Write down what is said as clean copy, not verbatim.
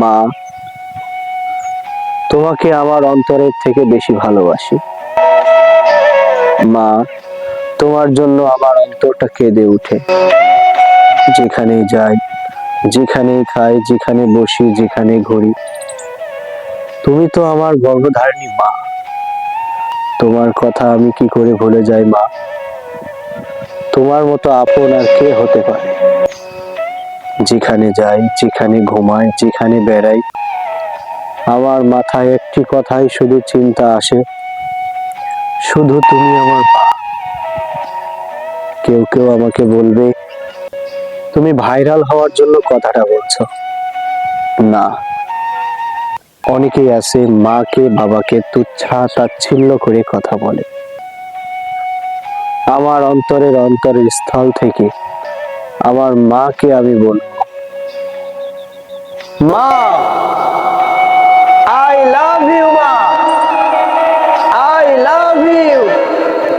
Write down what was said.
মা, তোমাকে আমার অন্তরের থেকে বেশি ভালোবাসি। মা, তোমার জন্য আমার অন্তরটা কেঁদে ওঠে। যেখানে যাই, যেখানে খাই, যেখানে বসি, যেখানে ঘুরি, তুমি তো আমার গর্ভধারিণী মা। তোমার কথা আমি কি করে ভুলে যাই মা? তোমার মতো আপন আর কে হতে পারে? যেখানে যাই, যেখানে ঘুমাই, যেখানে বেড়াই, আমার মাথায় একটি কথাই শুধু চিন্তা আসে, শুধু তুমি আমার মা। কেউ কেউ আমাকে বলবে তুমি ভাইরাল হওয়ার জন্য কথাটা বলছো। না, অনেকেই আছে মাকে বাবাকে তুচ্ছা তাচ্ছিল্য করে কথা বলে। আমার অন্তরের স্থল থেকে আমার মাকে আমি বলবো, মা।